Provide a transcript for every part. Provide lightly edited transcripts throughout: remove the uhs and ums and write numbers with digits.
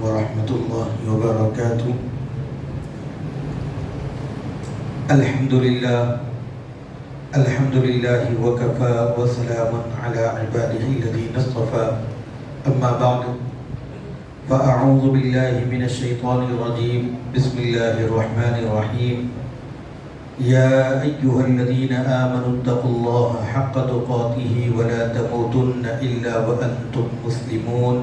ورحمۃ اللہ وبرکاتہ۔ الحمد للہ وکفى وسلام علی عباده الذین اصطفى، اما بعد فاعوذ باللہ من الشیطان الرجیم، بسم اللہ الرحمن الرحیم۔ یا ایہا الذین آمنوا اتقوا اللہ حق تقاتہ ولا تموتن الا وانتم مسلمون،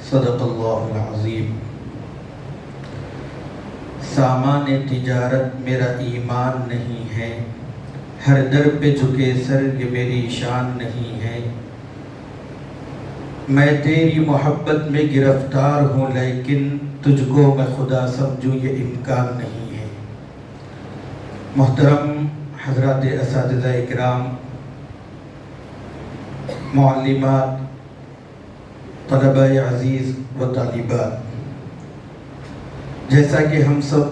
صدق اللہ العظیم۔ سامان تجارت میرا ایمان نہیں ہے، ہر در پہ جھکے سر یہ میری شان نہیں ہے۔ میں تیری محبت میں گرفتار ہوں لیکن تجھ کو میں خدا سمجھوں یہ امکان نہیں ہے۔ محترم حضرات اساتذہ اکرام، معلمات، طلباء عزیز و طالبات، جیسا کہ ہم سب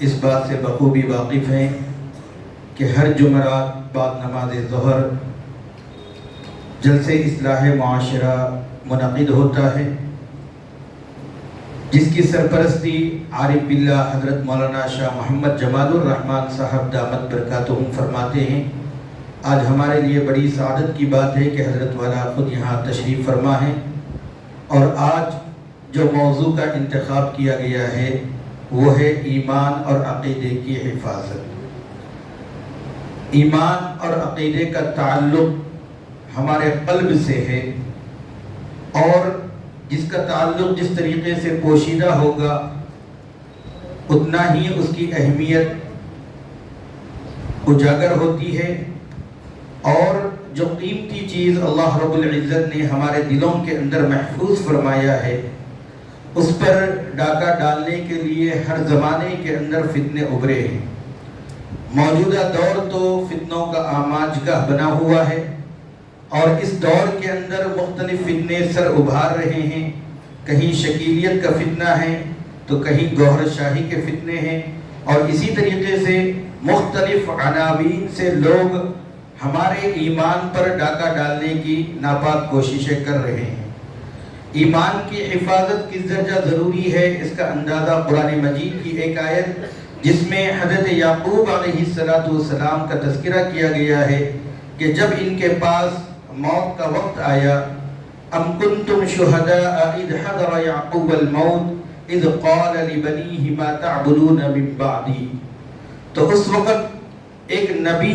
اس بات سے بخوبی واقف ہیں کہ ہر جمعرات بعد نماز ظہر جلسے اصلاح معاشرہ منعقد ہوتا ہے، جس کی سرپرستی عارف باللہ حضرت مولانا شاہ محمد جمال الرحمن صاحب دامت برکاتہم فرماتے ہیں۔ آج ہمارے لیے بڑی سعادت کی بات ہے کہ حضرت والا خود یہاں تشریف فرما ہے، اور آج جو موضوع کا انتخاب کیا گیا ہے وہ ہے ایمان اور عقیدے کی حفاظت۔ ایمان اور عقیدے کا تعلق ہمارے قلب سے ہے، اور جس کا تعلق جس طریقے سے پوشیدہ ہوگا اتنا ہی اس کی اہمیت اجاگر ہوتی ہے، اور جو قیمتی چیز اللہ رب العزت نے ہمارے دلوں کے اندر محفوظ فرمایا ہے اس پر ڈاکہ ڈالنے کے لیے ہر زمانے کے اندر فتنے ابھرے ہیں۔ موجودہ دور تو فتنوں کا آماج گاہ بنا ہوا ہے، اور اس دور کے اندر مختلف فتنے سر ابھار رہے ہیں۔ کہیں شکیلیت کا فتنہ ہے تو کہیں گوہر شاہی کے فتنے ہیں، اور اسی طریقے سے مختلف عناوین سے لوگ ہمارے ایمان پر ڈاکہ ڈالنے کی ناپاک کوششیں کر رہے ہیں۔ ایمان کی حفاظت کس درجہ ضروری ہے اس کا اندازہ قرآن مجید کی ایک آیت جس میں حضرت یعقوب علیہ السلام کا تذکرہ کیا گیا ہے کہ جب ان کے پاس موت کا وقت آیا، ام کنتم شہداء اذ حضر یعقوب الموت اذ قال لبنیہ ما تعبدون من بعدی، تو اس وقت ایک نبی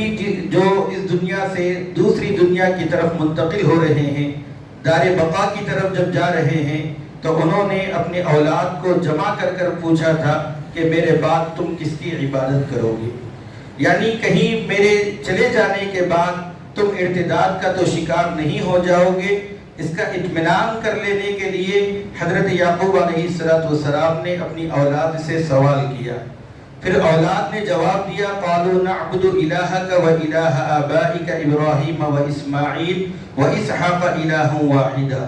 جو اس دنیا سے دوسری دنیا کی طرف منتقل ہو رہے ہیں، دار بقا کی طرف جب جا رہے ہیں، تو انہوں نے اپنے اولاد کو جمع کر کر پوچھا تھا کہ میرے بعد تم کس کی عبادت کرو گے؟ یعنی کہیں میرے چلے جانے کے بعد تم ارتداد کا تو شکار نہیں ہو جاؤ گے۔ اس کا اطمینان کر لینے کے لیے حضرت یعقوب علیہ السلام نے اپنی اولاد سے سوال کیا، پھر اولاد نے جواب دیا، قالوا نعبد الہک و الہ آبائک ابراہیم و اسماعیل و اسحاق الہ واحدا۔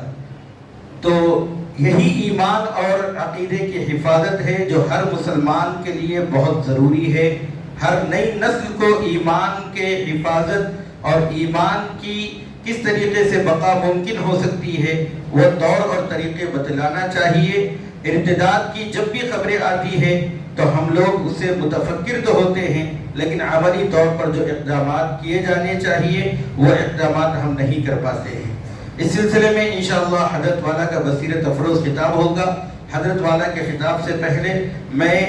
تو یہی ایمان اور عقیدے کی حفاظت ہے جو ہر مسلمان کے لیے بہت ضروری ہے۔ ہر نئی نسل کو ایمان کے حفاظت اور ایمان کی کس طریقے سے بقا ممکن ہو سکتی ہے وہ طور اور طریقے بتلانا چاہیے۔ ارتداد کی جب بھی خبریں آتی ہے تو ہم لوگ اس سے متفکر تو ہوتے ہیں، لیکن عملی طور پر جو اقدامات کیے جانے چاہیے وہ اقدامات ہم نہیں کر پاتے ہیں۔ اس سلسلے میں انشاءاللہ حضرت والا کا بصیرت افروز خطاب ہوگا۔ حضرت والا کے خطاب سے پہلے میں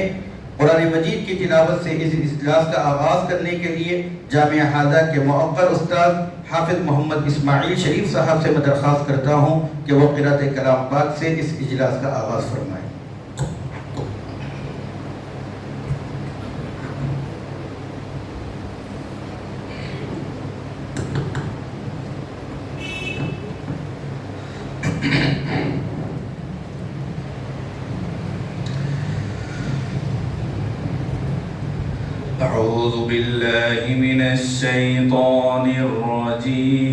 قرآن مجید کی تلاوت سے اس اجلاس کا آغاز کرنے کے لیے جامعہ ہادہ کے موقر استاد حافظ محمد اسماعیل شریف صاحب سے میں درخواست کرتا ہوں کہ وہ قرأت کلام پاک سے اس اجلاس کا آغاز فرمائیں۔ أعوذ بالله من الشيطان الرجيم،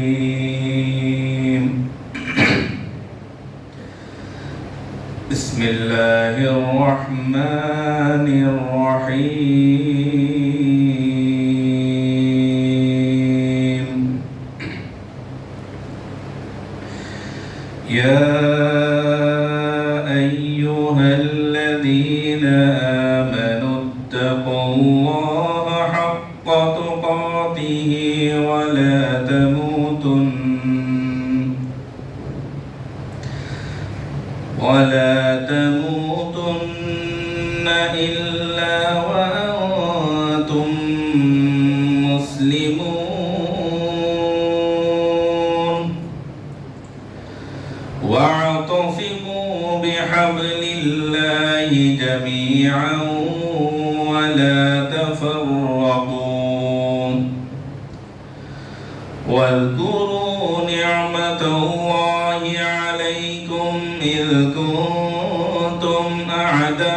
بسم الله الرحمن الرحيم۔ يا ولا تموتن إلا وأنتم مسلمون واعتصموا بحبل الله جميعا ولا تفرقوا واذكروا نعمة الله عليكم إذ كنتم أعداء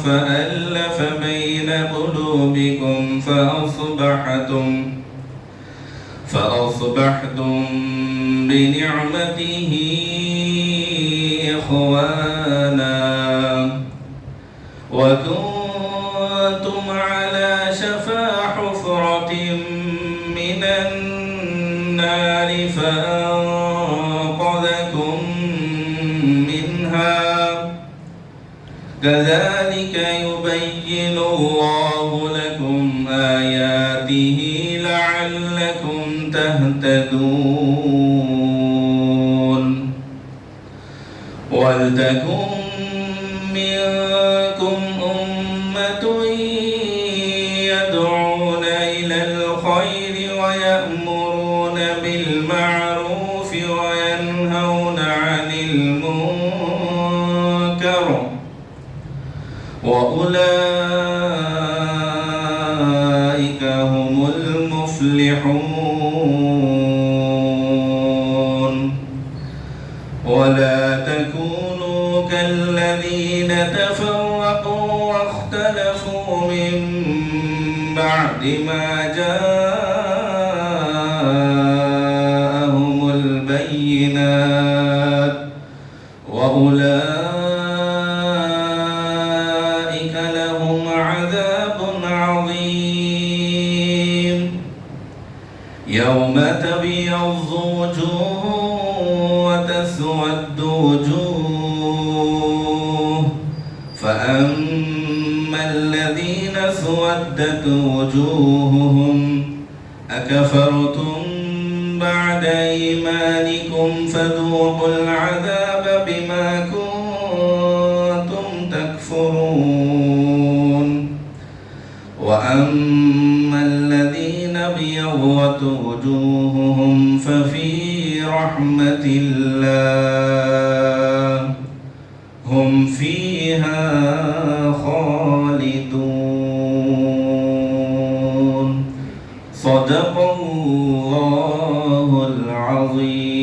فألف بين قلوبكم فأصبحتم بنعمته إخوانا وكنتم على شفا حفرة من النار فأنقذكم منها كذلك يبين الله لكم آياته لعلكم تهتدون ولتكن منكم أمة يدعون إلى الخير ويأمرون بالمعروف وينهون عن المنكر وأولئك هم المفلحون ولا تكونوا كالذين تفرقوا واختلفوا من بعد ما جاءهم البينات وأولئك لهم عذاب عظيم يوم تبيض وجوه وتسود وجوه فأما الذين اسودت وجوههم أكفرتم بعد إيمانكم فذوقوا العذاب بما كنتم تكفرون وأما الذين ابيضت وجوههم ففي رحمة الله هم فيها خالدون صدق الله العظيم.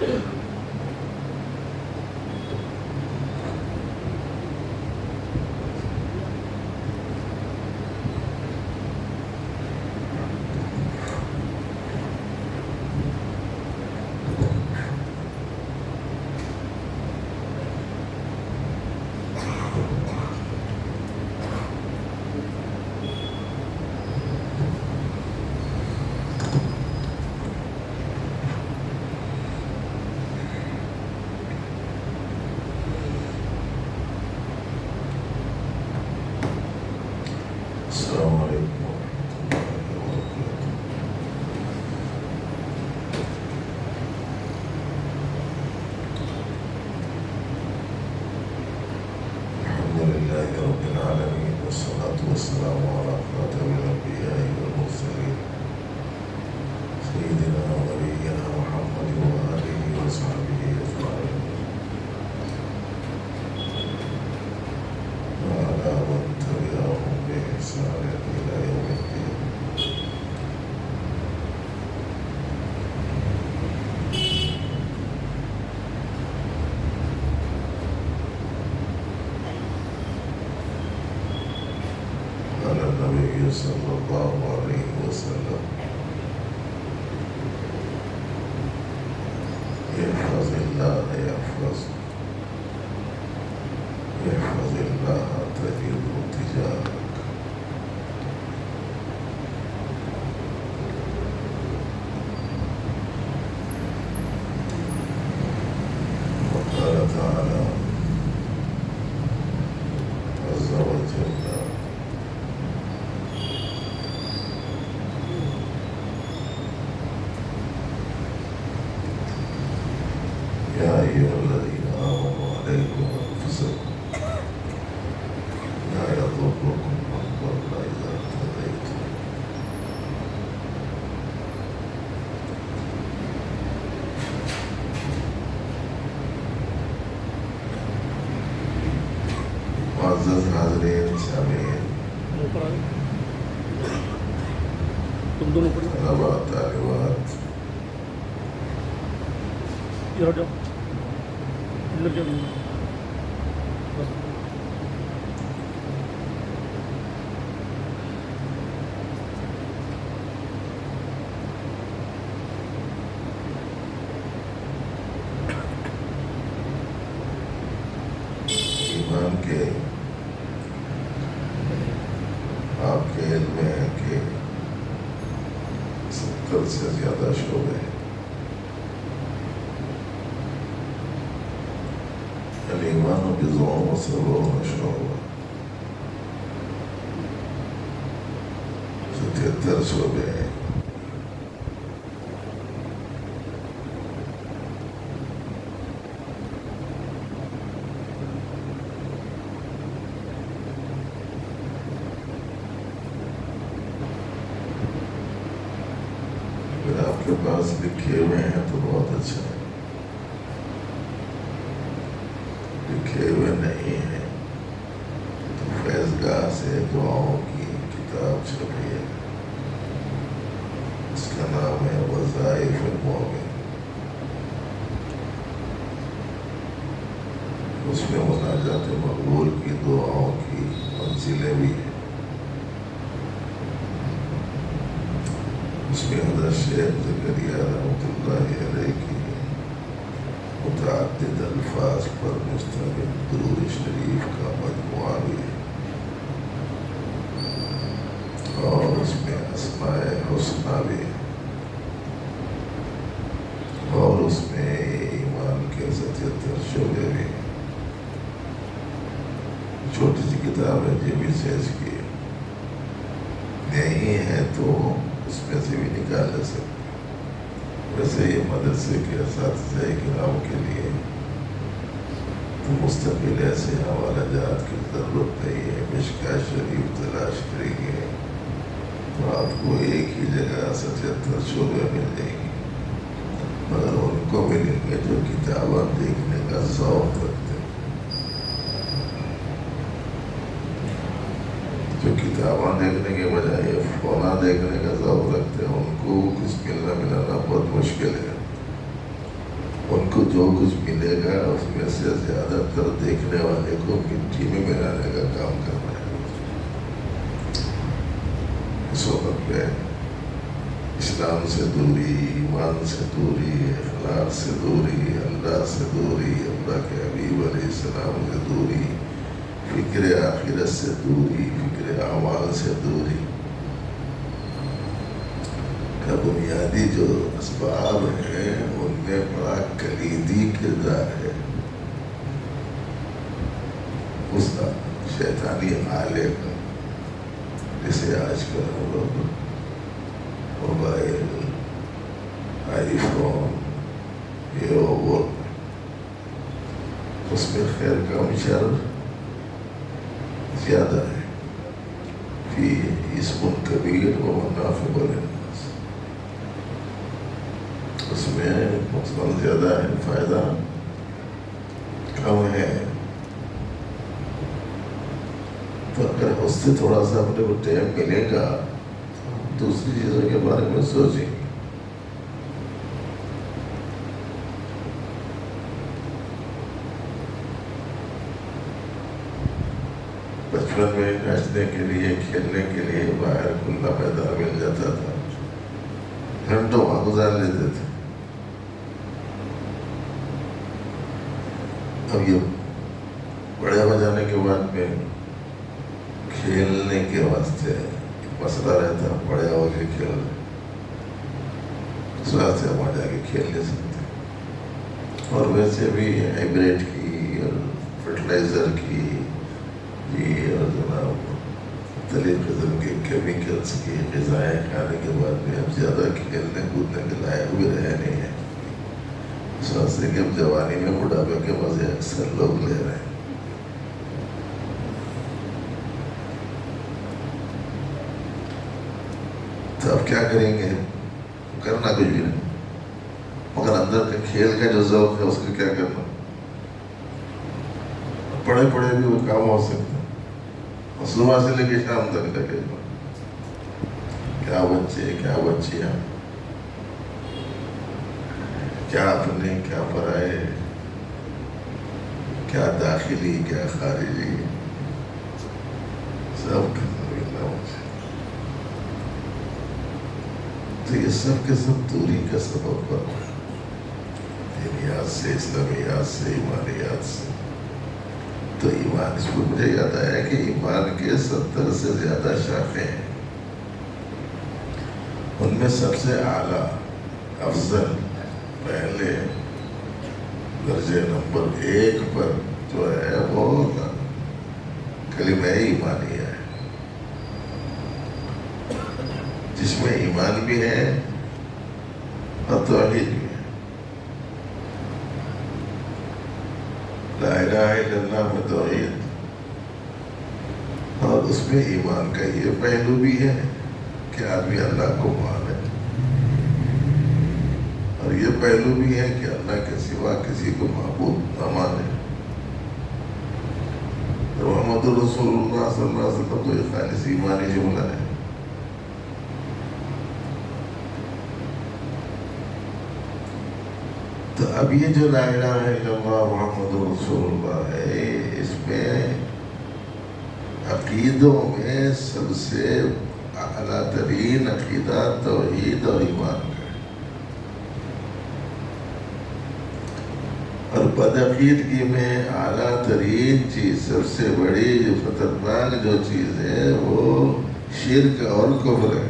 السلام علیکم ورحمۃ اللہ وبرکاتہ۔ الحمد للہ رب العالمین والصلاة والسلام علی خاتم الانبیاء والمرسلین سیدنا ونبینا محمد وآلہ وصحبہ اجمعین وعلى من تبعهم بإحسان إلى يوم الدين۔ قال النبي صلى الله عليه وسلم: احفظ الله يحفظك، احفظ الله تجده تجاهك۔ وقال تعالى عز وجل: يا أيها الذين آمنوا عليكم أنفسكم لا يضركم من ضل إذا اهتديتم۔ معزز حاضرین سامعین، طلباء طالبات، ایمان کے آپ کے علم میں ہے کہ 70 سے زیادہ شعبے ہیں۔ الایمان بضع وسبعون شعبہ، 73 شعبے ہیں۔ اگر آپ کے پاس لکھے ہوئے ہیں تو بہت اچھا ہے، لکھے ہوئے نہیں ہیں تو فیض گاہ سے دعاؤں کی کتاب چھپی ہے، اس کا نام ہے وظائف المومن۔ اس میں مناجات مقبول کی دعاؤں کی منزلیں بھی ہیں۔ اس میں حضرت شیخ زکریا رحمۃ اللہ علیہ کی متعدد الفاظ پر مشتمل درود شریف کا مجموعہ بھی ہے، اور اس میں اسماء حسنہ بھی ہے، اور اس میں ایمان کے 77 شعبے بھی ہیں۔ چھوٹی سی کتاب ہے، جی بھی سیز کی ہے، نہیں ہے تو اس میں سے بھی نکال لے سکتے۔ ویسے یہ مدرسے کے اساتذہ کرام کے لیے تو مستقل ایسے حوالہ جات کی ضرورت نہیں ہے۔ مشکوٰۃ شریف تلاش کریں گے تو آپ کو ایک ہی جگہ 77 شعبے مل جائیں گے، مگر ان کو ملیں گے جو کتابیں دیکھنے کا ذوق رکھتے ہیں، جو کتابیں دیکھنے کے بجائے فونا دیکھنے کا ذوق رکھتے ہیں، ان کو بسم اللہ ملانا بہت مشکل ہے۔ ان کو جو کچھ ملے گا اس میں سے زیادہ تر دیکھنے والے کو مٹی میں ملانے کا کام کرنا ہے. اس وقت میں اسلام سے دوری، ایمان سے دوری، اخلاق سے دوری، اللہ سے دوری، اللہ کے حبیب علیہ السلام سے دوری، فکر آخرت سے دوری، فکر اعمال سے دوری کا بنیادی جو اسباب ہیں ان میں بڑا کلیدی کردار ہے اس کا شیطانی آلے کا، جسے آج کل ہم لوگ موبائل، آئی فون، یہ وہ، اس میں خیر کم شر زیادہ ہے. فی اسم کبیر و منافع للناس، اس میں نقصان زیادہ ہے، فائدہ کم ہے. تو اگر اس سے تھوڑا سا اپنے کو ٹائم ملے گا دوسری چیزوں کے بارے میں سوچیں گے. بچپن میں ناچنے کے لیے، کھیلنے کے لیے باہر کھلا میدان مل جاتا تھا، گھنٹوں وہاں گزار لیتے تھے. اب یہ بڑے ہو جانے کے بعد میں کھیلنے کے واسطے مسئلہ رہتا، بڑے ہو کے کھیل رہے، اس واسطے ہم وہاں جا کے کھیل نہیں سکتے. اور ویسے بھی ہائبریڈ کی اور فرٹیلائزر کی اور جناب مختلف قسم کے کیمیکلس کی غذائیں کھانے کے بعد میں اب زیادہ کھیلنے کودنے کے لائق بھی رہے نہیں ہیں. اس واسطے کہ اب جوانی میں بڑھاپے کے مزے اکثر لوگ لے رہے ہیں. تو اب کیا کریں گے؟ کرنا کچھ بھی نہیں، مگر اندر کے کھیل کا جو ذوق ہے اس کو کیا کرنا. پڑھے پڑھے بھی وہ کام ہو سکتا ہے، اور صبح سے لے کے شام تک لگے گا. کیا بچے، کیا بچیاں، کیا اپنے، کیا پرائے، کیا داخلی، کیا خارجی، سب تو یہ سب کے سب دوری کا سبب بنا ہے، دینیات سے، اسلامیات سے، ایمانیات سے. تو ایمان، اس پر مجھے یاد آیا کہ ایمان کے 70 سے زیادہ شاخیں ہیں. ان میں سب سے اعلیٰ، افضل، پہلے درجے نمبر 1 پر جو ہے وہ کلمہ ایمانیہ ہے، جس میں ایمان بھی ہے اور توحید بھی ہے. لا الہ الا اللہ میں توحید، اور اس میں ایمان کا یہ پہلو بھی ہے کہ آدمی اللہ کو مانے، اور یہ پہلو بھی ہے کہ اللہ کے سوا کسی کو معبود نہ مانے. محمد رسول اللہ صلی اللہ علیہ وسلم تو یہ خالص ایمانی جملہ ہے. تو اب یہ جو لا الہ الا اللہ محمد رسول اللہ ہے، اس میں عقیدوں میں سب سے اعلیٰ ترین عقیدہ توحید اور ایمان کا ہے. اور بدعقیدگی میں اعلیٰ ترین چیز، سب سے بڑی جو خطرناک جو چیز ہے وہ شرک اور کفر ہے.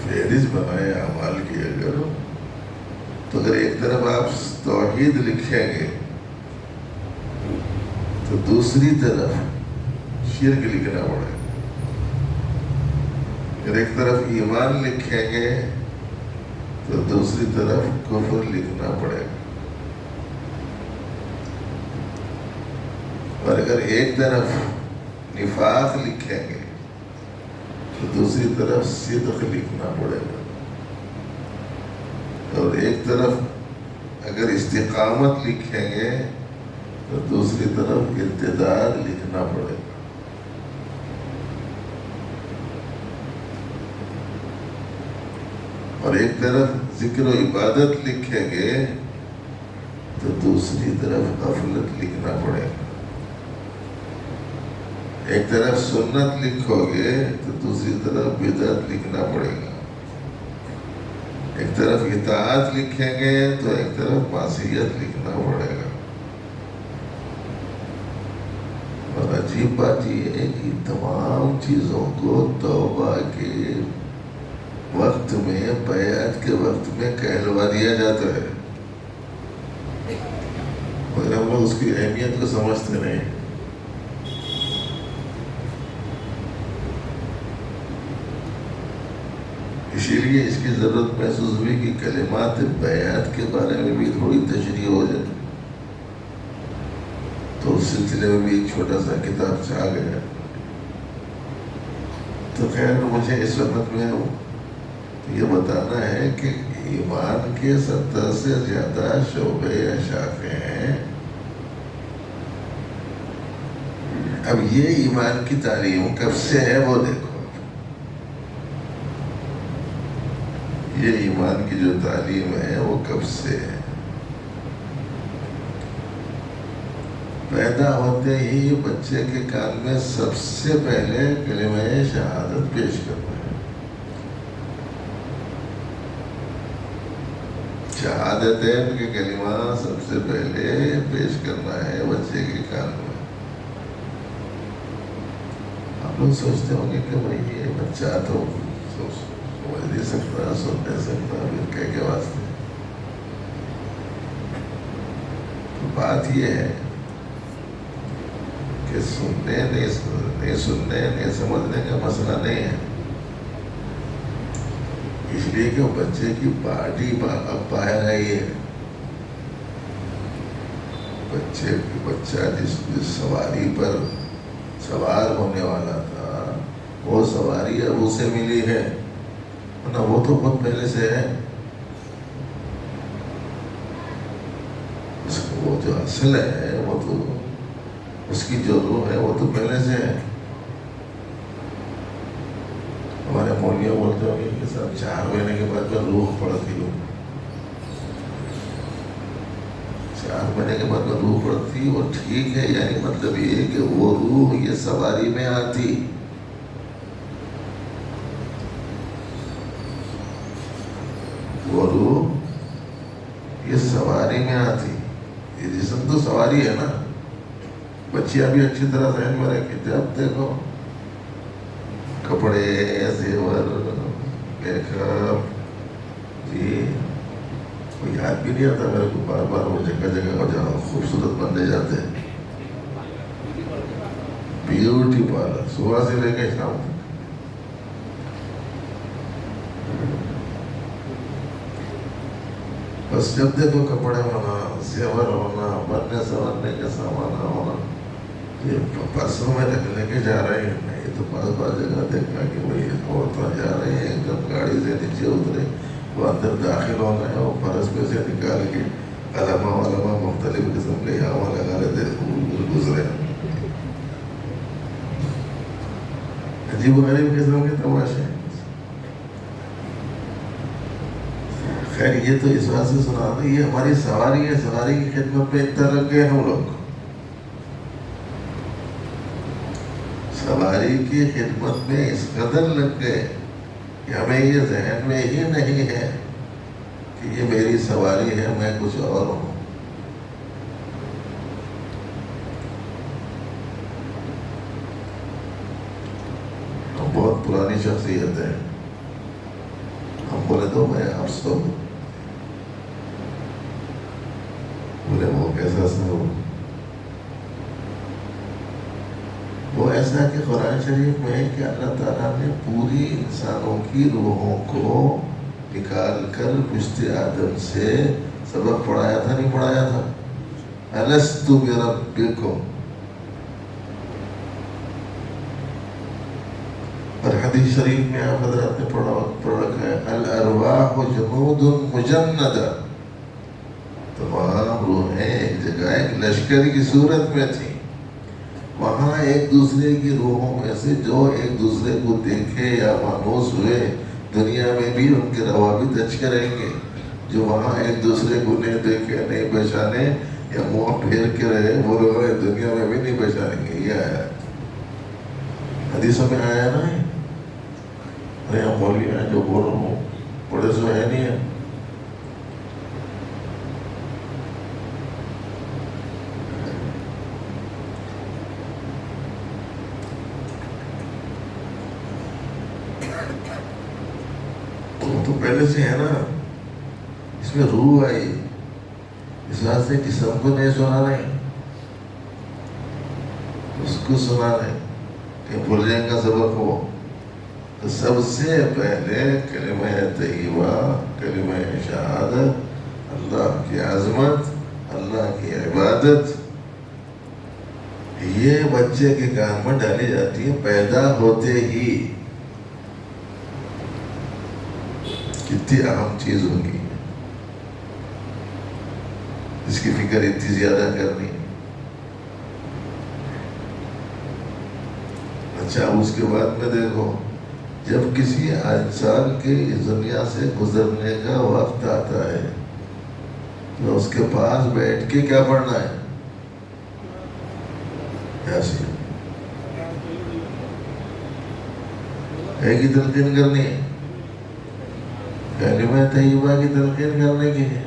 فہرست بنائے اعمال کی اگر، تو اگر ایک طرف آپ توحید لکھیں گے تو دوسری طرف شرک لکھنا پڑے گا. اگر ایک طرف ایمان لکھیں گے تو دوسری طرف کفر لکھنا پڑے گا. اور اگر ایک طرف نفاق لکھیں گے تو دوسری طرف صدق لکھنا پڑے گا. اور ایک طرف اگر استقامت لکھیں گے تو دوسری طرف ارتداد لکھنا پڑے گا. اور ایک طرف ذکر و عبادت لکھیں گے تو دوسری طرف غفلت لکھنا پڑے گا. ایک طرف سنت لکھو گے تو دوسری طرف بدعت لکھنا پڑے گا. ایک طرف اطاعت لکھیں گے تو ایک طرف معصیت لکھنا پڑے گا. اور عجیب بات یہ ہے کہ تمام چیزوں کو توبہ کے وقت میں، بیعت کے وقت میں کہلوا دیا جاتا ہے، مگر ہم لوگ اس کی اہمیت کو سمجھتے نہیں. اسی لیے اس کی ضرورت محسوس ہوئی کہ کلمات بیعت کے بارے میں بھی تھوڑی تشریح ہو جائے. تو اس سلسلے میں بھی ایک چھوٹا سا کتاب سے آ گیا. تو خیر مجھے اس وقت میں یہ بتانا ہے کہ ایمان کے 70 سے زیادہ شعبے یا شاخیں ہیں. اب یہ ایمان کی تعلیم کب سے ہے وہ دیکھو. یہ ایمان کی جو تعلیم ہے وہ کب سے ہے؟ پیدا ہوتے ہی بچے کے کان میں سب سے پہلے کلمہ شہادت پیش کرنا ہے. شہادتین کے کلمہ سب سے پہلے پیش کرنا ہے بچے کے کان میں. آپ لوگ سوچتے ہوں گے کہ بھائی یہ بچہ تو سمجھ نہیں سکتا، سن نہیں سکتا، پھر کہہ کے واسطے. بات یہ ہے کہ سننے نہیں سمجھنے کا مسئلہ نہیں ہے. اس لیے کہ بچے کی باڈی اب پایا گئی ہے. بچہ جس سواری پر سوار ہونے والا تھا وہ سواری اب اسے ملی ہے، ورنہ وہ تو بہت پہلے سے ہے. وہ جو اصل ہے وہ تو اس کی جو روح ہے وہ تو پہلے سے ہے. ہمارے مولویوں بولتے ہوں گے کہ صاحب 4 مہینے کے بعد میں روح پڑتی ہوں. 4 مہینے کے بعد میں روح پڑتی وہ ٹھیک ہے، یعنی مطلب یہ ہے کہ وہ روح یہ سواری میں آتی. وہ روح یہ سواری میں آتی. یہ جسم تو سواری ہے نا. بچیاں بھی اچھی طرح ذہن میں رکھیں. جب دیکھو کپڑے، زیور، میک اپ، جی وہ یاد بھی نہیں آتا میرے کو. بار بار وہ جگہ جگہ ہو جانا خوبصورت بننے جاتے ہیں. بیوٹی پارلر صبح سے لے کے شام تک. بس جب دیکھو کپڑے ہونا، زیور ہونا، بننے سنورنے کا سامان ہونا. یہ پرسوں میں رکھ لے کے جا رہے ہیں. یہ تو بار جگہ دیکھا کہ بھائی عورتیں جا رہے ہیں، جب گاڑی سے نیچے اترے وہ اندر داخل ہو گئے اور فرش پہ سے نکال کے علامہ مختلف قسم کے یہاں لگا رہے تھے، گزرے. عجیب و غریب قسم کے تماشے. خیر یہ تو اس بات سے سنا تھا یہ ہماری سواری ہے. سواری کی خدمت میں اتنا لگ گئے ہم لوگ. سواری کی خدمت میں اس قدر لگ گئے کہ ہمیں یہ ذہن میں ہی نہیں ہے کہ یہ میری سواری ہے، میں کچھ اور ہوں. ہم بہت پرانی شخصیت ہے. ہم بولے تو میں آپ سو بولے وہ کیسا سا وہ ایسا کہ قرآن شریف میں ہے کہ اللہ تعالیٰ نے پوری انسانوں کی روحوں کو نکال کر پشت آدم سے سبق پڑھایا تھا. نہیں پڑھایا تھا؟ الستُ بربکم. اور حدیث شریف میں آپ حضرات نے پڑھ رکھا ہے الارواح جنود مجندہ. تمام روحیں ایک جگہ ایک لشکر کی صورت میں تھیں. وہاں ایک دوسرے کی روحوں میں سے جو ایک دوسرے کو دیکھے یا مانوس ہوئے دنیا میں بھی ان کے روابط اچھے رہیں گے. جو وہاں ایک دوسرے کو نہیں دیکھے نہیں پہچانے یا منہ پھیر کے رہے وہ لوگ دنیا میں بھی نہیں پہچانیں گے. یہ آیا حدیثوں میں آیا نا. ارے ہم مولوی ہیں جو بول رہا ہوں پڑھے سو ہے نہیں ہے. تو پہلے سے ہے نا, اس میں روح آئی. اس واسطے سے جسم کو نہیں سنا نہیں, اس کو سنا نہیں کہ بھولنے کا سبق ہو. تو سب سے پہلے کلمہ طیبہ, کلمہ شہادت, اللہ کی عظمت, اللہ کی عبادت, یہ بچے کے کان میں ڈالی جاتی ہے پیدا ہوتے ہی. کتنی اہم چیز ہوگی اس کی فکر اتنی زیادہ کرنی. اچھا اس کے بعد میں دیکھو, جب کسی انسان کے اس دنیا سے گزرنے کا وقت آتا ہے تو اس کے پاس بیٹھ کے کیا پڑھنا ہے؟ یاسین ایک ہی تلقین کرنی ہے, کلمہ طیبہ کی تلقین کرنے کی ہے.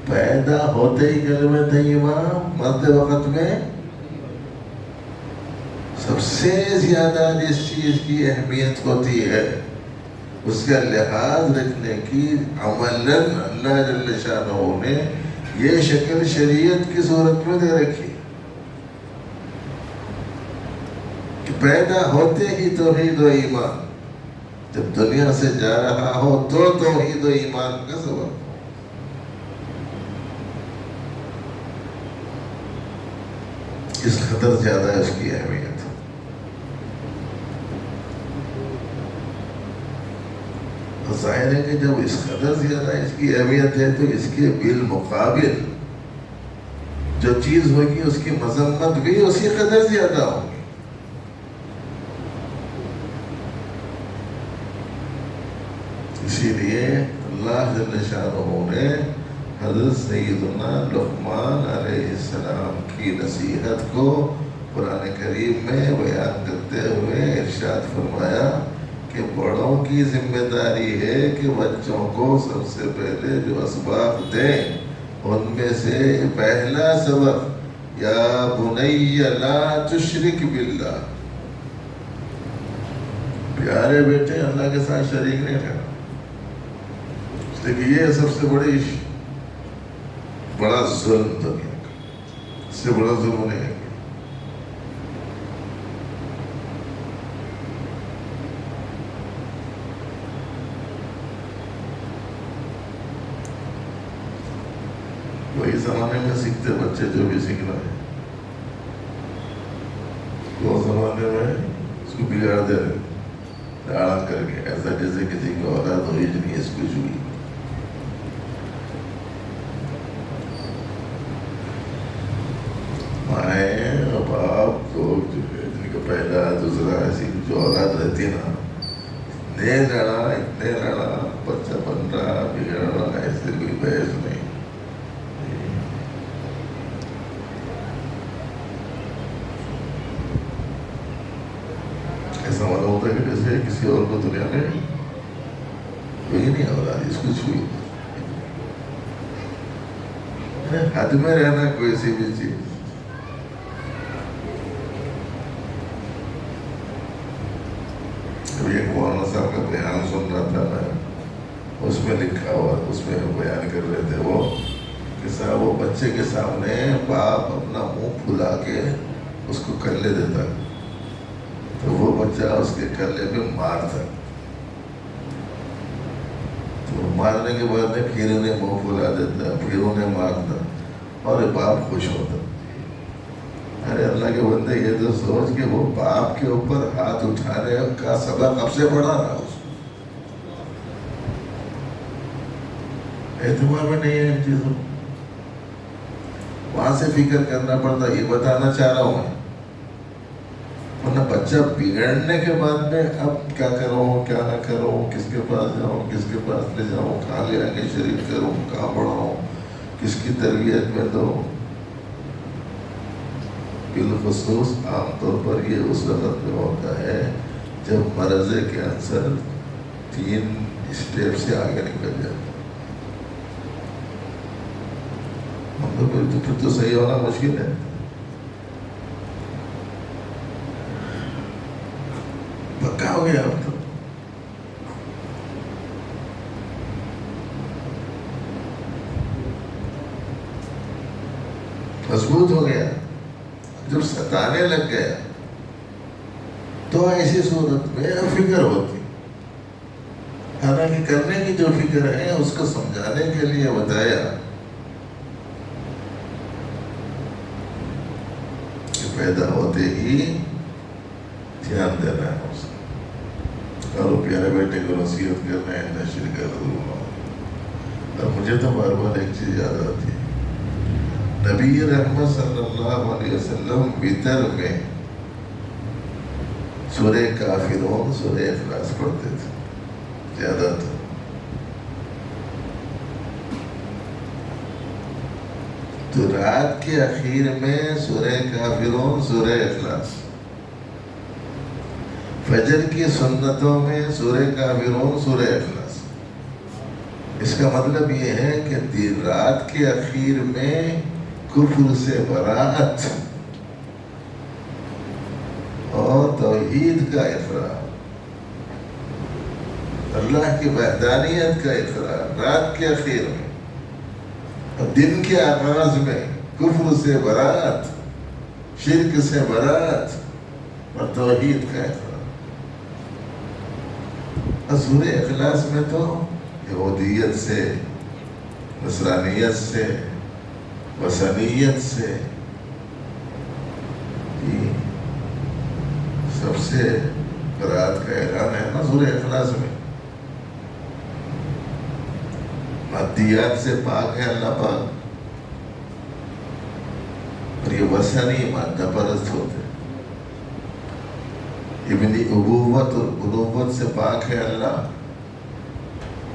پیدا ہوتے ہی کلمہ طیبہ مرتے وقت میں سب سے زیادہ جس چیز کی اہمیت ہوتی ہے اس کا لحاظ رکھنے کی عملاً اللہ جل شانہ نے یہ شکل شریعت کی صورت میں دے رکھی کہ پیدا ہوتے ہی توحید و ایمان, جب دنیا سے جا رہا ہو تو توحید و ایمان کا سبب ہو. اس قدر زیادہ اس کی اہمیت. ظاہر ہے کہ جب اس قدر زیادہ اس کی اہمیت ہے تو اس کے بالمقابل جو چیز ہوگی اس کی مذمت بھی اسی قدر زیادہ ہوگی. اسی لیے اللہ جل شانہ نے حضرت سیدنا لقمان علیہ السلام کی نصیحت کو قرآن کریم میں بیان کرتے ہوئے ارشاد فرمایا کہ بڑوں کی ذمہ داری ہے کہ بچوں کو سب سے پہلے جو اسباب دیں ان میں سے پہلا سبب یا بنی لا تشرک باللہ, پیارے بیٹے اللہ کے ساتھ شریک نہیں ٹھہرا. لیکن یہ سب سے بڑا ظلم دنیا کا, اس سے بڑا ظلم نہیں ہے. وہی زمانے میں سیکھتے بچے جو بھی سیکھنا ہے, وہ زمانے میں اس کو بگاڑ دے رہے آڑا کر کے, ایسا جیسے کسی کی اولاد ہوئی جنہیں اس کو ہوئی. مائیں اور باپ لوگ جو ہے جن کا پہلا دوسرا ایسی جو اولاد رہتی ہے نا, اتنے لڑا بچہ بن رہا بگڑ رہا, ایسے کوئی بحث نہیں. ایسا معلوم ہوتا ہے کہ جیسے کسی اور کو دنیا میں کوئی نہیں اولاد اس کو چھوئی. حد میں رہنا کوئی سی بھی چیز. ابھی ایک مولانا صاحب کا بیان سن رہا تھا میں, اس میں لکھا ہوا, اس میں بیان کر رہے تھے وہ کہ صاحب وہ بچے کے سامنے باپ اپنا منہ پھلا کے اس کو کلے دیتا تو وہ بچہ اس کے کلے پہ مارتا, تو مارنے کے بعد میں پھر انہیں منہ پھلا دیتا, پھر انہیں مارتا اور باپ خوش ہوتا. ارے اللہ کے بندے یہ تو سوچ کہ وہ باپ کے اوپر ہاتھ اٹھانے کا سبب اب سے بڑھا رہا, اس کو اعتبار میں نہیں ہے ان چیزوں. وہاں سے فکر کرنا پڑتا, یہ بتانا چاہ رہا ہوں میں, ورنہ ورنہ بچہ بگڑنے کے بعد میں اب کیا کروں کیا نہ کروں، کس کے پاس جاؤں کس کے پاس لے جاؤں، کہاں لے آ کے شریک کروں، کہاں پڑھاؤں، کس کی تربیت میں دو. بالخصوص عام طور پر یہ اس وقت میں ہوتا ہے جب مرض کینسر 3 اسٹیپ سے آگے نکل جاتا ہے. پھر تو صحیح ہونا مشکل ہے. پکا ہو گیا اب تو. مضبوط ہو گیا. جب ستانے لگ گیا تو ایسی صورت میں فکر ہوتی. حالانکہ کرنے کی جو فکر ہے اس کو سمجھانے کے لیے بتایا کہ پیدا ہوتے ہی دھیان دینا ہے اس کو، اور پیارے بیٹے کو نصیحت کرنا ہے نشر کر دوں. اور مجھے تو بار بار ایک چیز یاد آتی ہے، نبی رحمت صلی اللہ علیہ وسلم وتر میں سورہ کافرون سورہ اخلاص پڑھتے تھے زیادہ تر. تو رات کے اخیر میں سورہ کافرون سورہ اخلاص، فجر کی سنتوں میں سورہ کافرون سورہ اخلاص. اس کا مطلب یہ ہے کہ دن رات کے اخیر میں کفر سے براءت اور توحید کا اقرار، اللہ کی وحدانیت کا اقرار رات کے اخیر میں، اور دن کے آغاز میں کفر سے براءت، شرک سے براءت اور توحید کا اقرار. اور سورہ اخلاص میں تو یہودیت سے، نصرانیت سے، وثنیت سے، سب سے برات کا اعلان ہے نا سورہ اخلاص میں. مادیات سے پاک ہے اللہ پاک، اور یہ وثنی مادہ پرست ہوتے ہیں. ابنی ابوت اور بنوت سے پاک ہے اللہ،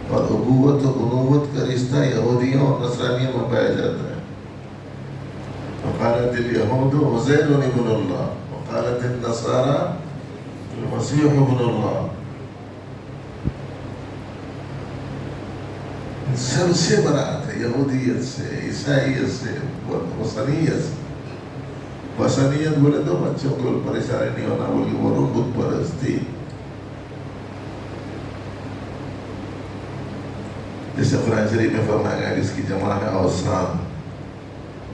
اور ابوت و بنوت کا رشتہ یہودیوں اور نصرانیوں میں پایا جاتا ہے. وقالت اليهود عزير ابن الله وقالت النصارى المسيح ابن الله. سب سے برات ہے یہودیت سے، عیسائیت سے، وثنیت سے. وثنیت بولے تو بچوں کو پریشانی نہیں ہونا، بولے وہ بت پرستی. جیسے قرآن شریف میں فرمایا گیا جس کی جمع ہے اوثان،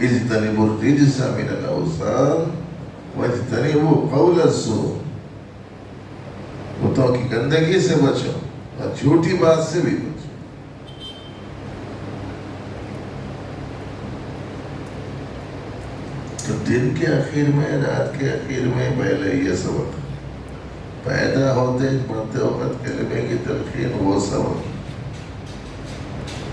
اجتنبوا الرجس من الاوثان واجتنبوا قول الزور. بتوں کی گندگی سے بچو اور جھوٹی بات سے بھی بچو. تو دن کے اخیر میں، رات کے اخیر میں پہلے یہ سبق، پیدا ہوتے پڑھتے وقت کلمے کی تلقین، وہ سبق.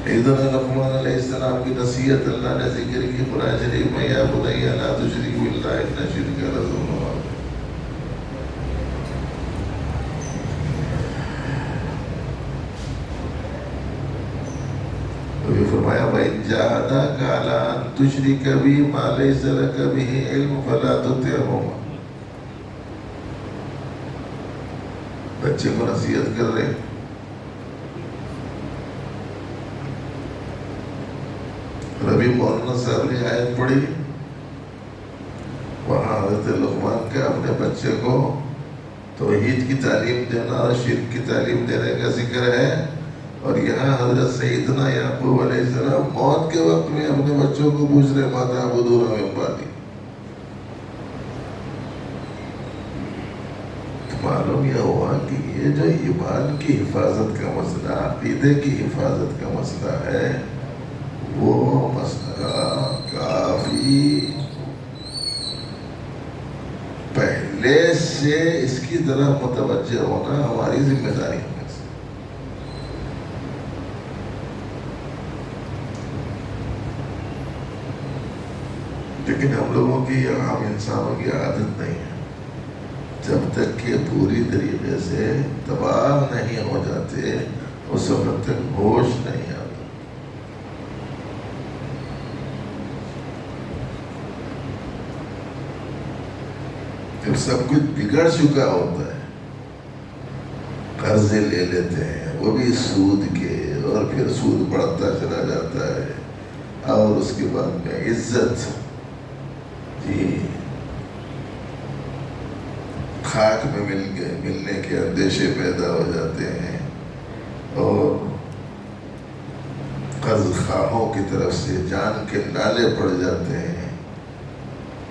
حضرت لقمان علیہ السلام کی نصیحت اللہ نے ذکر کی قرآن شریف میں، یا بنی لا تشرک باللہ ان الشرک لظلم عظیم. تو یہ فرمایا بھائی جاہدہ کالا تشرک بی ما لیس لک بہ علم فلا تطعہما. بچے کو نصیحت کر رہے. ربی مولانا صاحب نے آیت پڑھی، وہاں حضرت لقمان کا اپنے بچے کو توحید کی تعلیم دینا اور شرک کی تعلیم دینے کا ذکر ہے. اور یہاں حضرت سیدنا یعقوب علیہ السلام موت کے وقت میں اپنے بچوں کو پوچھ رہے ما تعبدون من بعدی. معلوم یہ ہوا کہ یہ جو ایمان کی حفاظت کا مسئلہ، عقیدے کی حفاظت کا مسئلہ ہے، وہ مسئلہ کافی پہلے سے اس کی طرف متوجہ ہونا ہماری ذمہ داری ہے. لیکن ہم لوگوں کی یا عام انسانوں کی عادت نہیں ہے. جب تک کہ پوری طریقے سے تباہ نہیں ہو جاتے اس وقت تک ہوش نہیں آتا. جب سب کچھ بگڑ چکا ہوتا ہے قرضے لے لیتے ہیں وہ بھی سود کے، اور پھر سود بڑھتا چلا جاتا ہے، اور اس کے بعد میں عزت جی خاک میں ملنے کے اندیشے پیدا ہو جاتے ہیں، اور قرض خواہوں کی طرف سے جان کے نالے پڑ جاتے ہیں.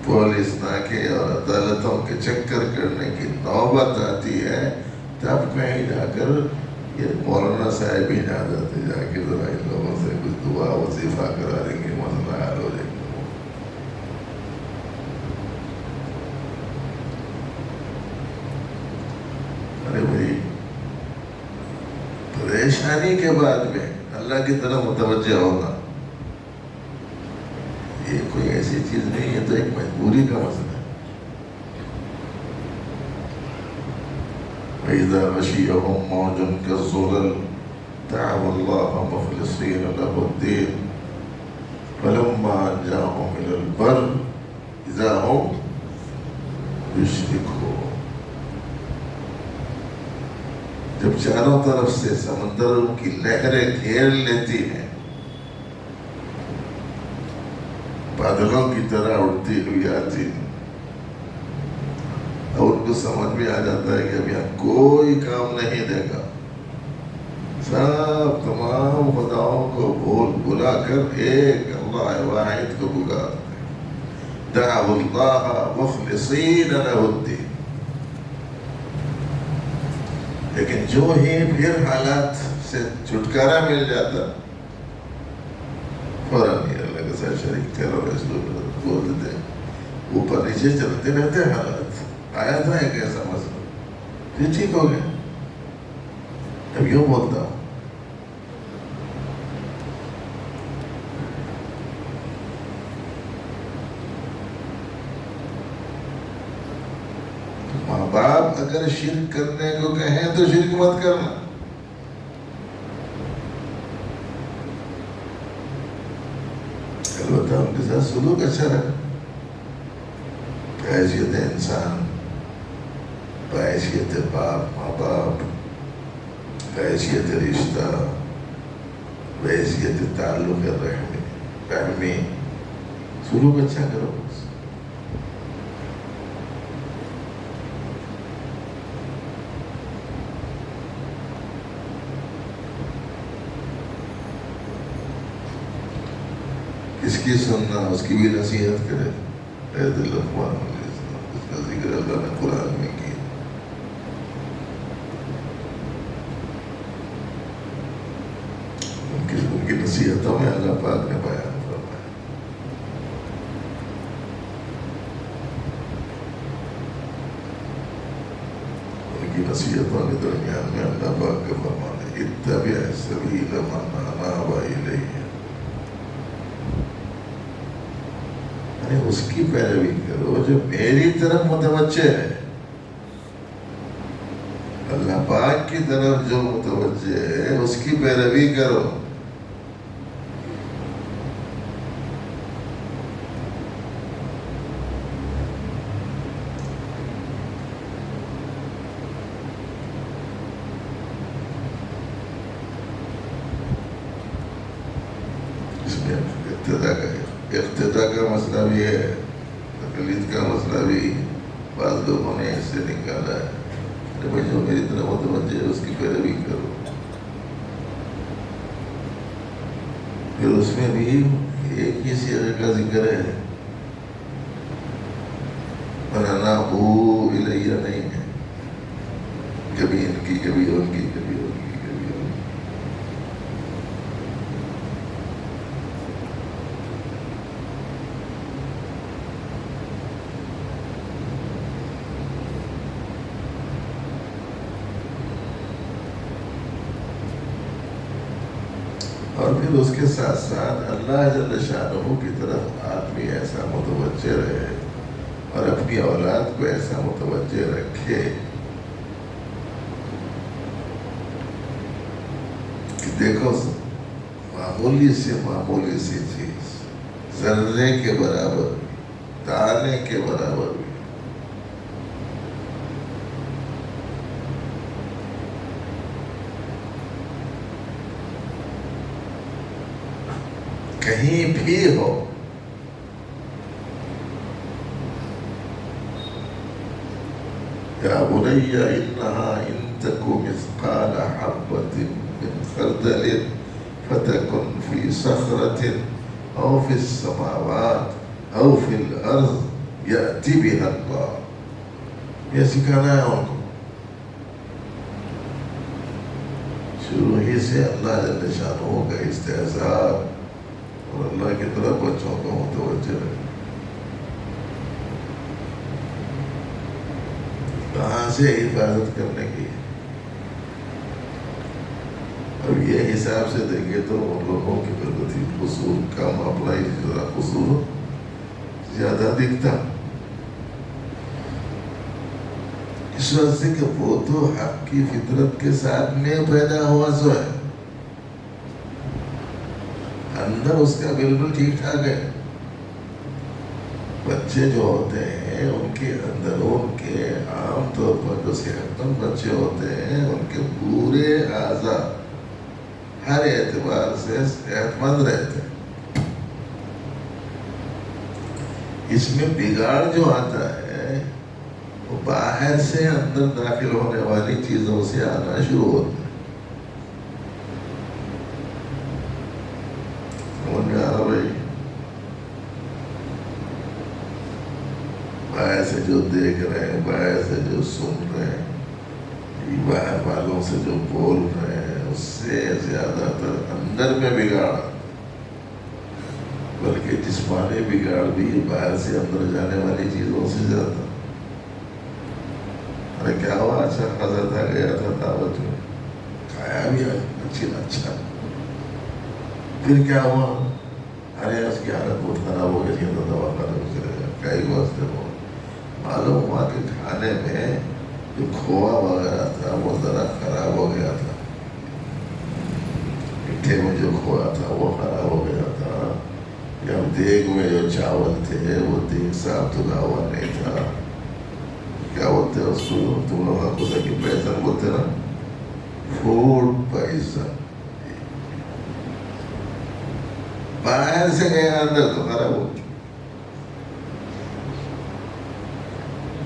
پولیس ناکے اور عدالتوں کے چکر کرنے کی نوبت آتی ہے. تب کہیں جا کر یہ مولانا صاحب ہی جا جاتے، جا کے ذرا ان لوگوں سے کچھ دعا وظیفہ کرا دیں گے، مسئلہ حل ہو جائے گا. ارے بھائی، پریشانی کے بعد میں اللہ کی طرف متوجہ ہونا یہ کوئی ایسی چیز نہیں ہے، تو ایک مجبوری کا مسئلہ ہے. وَإِذَا غَشِيَهُم مَّوْجٌ كَالظُّلَلِ دَعَوُا اللَّهَ مُخْلِصِينَ لَهُ الدِّينَ فَلَمَّا نَجَّاهُمْ إِلَى الْبَرِّ إِذَا هُمْ يُشْرِكُونَ. جب چاروں طرف سے سمندروں کی لہریں گھیر لیتی ہیں، بادلوں کی طرح اڑتی ہوئی آتی ہیں، اور ان کو سمجھ میں آ جاتا ہے کہ اب یہاں کوئی کام نہیں دے گا، سب تمام خداؤں کو بلا کر ایک اللہ واحد کو پکارتے ہیں. دعوا اللہ مخلصین لہ الدین. لیکن جو ہی پھر حالات سے چھٹکارا مل جاتا، فوراً یہ اللہ کے ساتھ شریک ٹیرورسٹ بول دیتے، اوپر نیچے چلتے رہتے حالات. آیا تھا ایک ایسا مسئلہ، پھر ٹھیک ہو گیا. اب یوں بولتا ہوں، ماں باپ اگر شرک کرنے کو کہیں تو شرک مت کرنا. البتہ ان کے ساتھ سلوک اچھا رکھنا، بحیثیت انسان، بحیثیت باپ ماں باپ، بحیثیت رشتہ، بحیثیت تعلق رحمی، سلوک اچھا کرو. اس کی سننا، اس کی بھی نصیحت کرے. عید الرحمن علیہ السلام، اس کا ذکر اللہ نے قرآن میں کیا. ان کی نصیحتوں میں اللہ پاک نے بیان فرمایا. ان کی نصیحتوں کے درمیان میں اللہ پاک کا فرمان ہے، اتبع سبیل من اناب الیہ. اس کی پیروی کرو جو میری طرف متوجہ ہے. اللہ پاک کی طرف جو متوجہ ہے اس کی پیروی کرو. اس میں اقتداء کا مسئلہ بھی ہے، تقلید کا مسئلہ بھی بعض لوگوں نے اس سے نکالا ہے کہ بھائی جو میری طرف متوجہ ہے اس کی پیروی کرو. پھر اس میں بھی ایک ہی صیغے کا ذکر ہے، وَأَنَابُوا إِلَيَّ نہیں ہے، کبھی ان کی کبھی ان کی کبھی ان کی کبھی ان کی. اور پھر اس کے ساتھ ساتھ اللہ جل شانہ کی طرف آدمی ایسا متوجہ رہے اور اپنی اولاد کو ایسا متوجہ رکھے کہ دیکھو معمولی سے معمولی سی چیز ذرے کے برابر بھی، دانے کے برابر بھی کہیں بھی ہو، یا بنی انہا ان تکو مثقال حبۃ من خردل فتکن فی صخرۃ او فی السماوات او فی الارض یأتی بہا اللہ. یہ سکھانا ہے ان کو شروع ہی سے اللہ جل شانہ کا استحضار اور اللہ کی طرف بچوں کو متوجہ رکھنا. کہاں سے حفاظت کرنے کی؟ اب یہ حساب سے دیکھیں تو ان لوگوں کی غلطی قصور کم، اپنا ہی ذرا قصور زیادہ دکھتا. اس وجہ سے کہ وہ تو حق کی فطرت کے ساتھ میں پیدا ہوا سو ہے، اندر اس کا بالکل ٹھیک ٹھاک ہے. بچے جو ہوتے ہیں ان کے اندر، ان کے عام طور پر جو صحت مند بچے ہوتے ہیں ان کے پورے اعضاء ہر اعتبار سے صحت مند رہتے ہیں. اس میں بگاڑ جو آتا ہے وہ باہر سے اندر داخل ہونے والی چیزوں سے آنا شروع ہوتا ہے. سمجھ میں آ رہا بھائی؟ باہر سے جو دیکھ رہے ہیں، باہر سے جو سن رہے ہیں، باہر والوں سے جو بول رہے ہیں، اس سے زیادہ تر اندر میں بگاڑ، بلکہ جسمانی بگاڑ بھی باہر سے اندر جانے والی چیزوں سے زیادہ. ارے کیا ہوا؟ اچھا خاصا تھا، گیا تھا دعوت میں، کھایا بھی اچھا، پھر کیا ہوا؟ ارے اس کی حالت بہت خراب ہو گئی تھی تو دوا خانے میں چلے گیا. کئی واسطے ہوا معلوم ہوا کہ کھانے میں جو کھووا وغیرہ تھا وہ ذرا خراب ہو گیا تھا، میٹھے میں جو کھووا تھا وہ خراب ہو گیا تھا، یا دیگ میں جو چاول تھے وہ دیگ صاف دھلا ہوا نہیں تھا. کیا بولتے ہیں اس کو تم لوگ آپ کو سکی پوائزن بولتے نا، فوڈ پوائزن. باہر سے گیا اندر تو خراب ہو.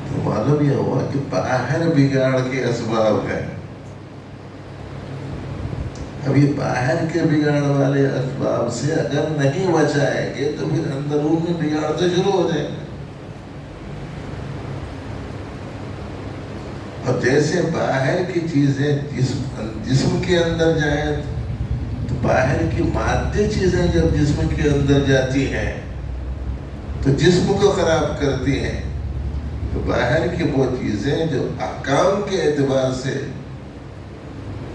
تو معلوم یہ ہوا کہ باہر بگاڑ کے اسباب ہیں. اب یہ باہر کے بگاڑ والے اسباب سے اگر نہیں بچائیں گے تو پھر اندرونی بگاڑ تو شروع ہو جائیں گے. اور جیسے باہر کی چیزیں جسم کے اندر جائیں تو باہر کی مادی چیزیں جب جسم کے اندر جاتی ہیں تو جسم کو خراب کرتی ہیں. تو باہر کی وہ چیزیں جو احکام کے اعتبار سے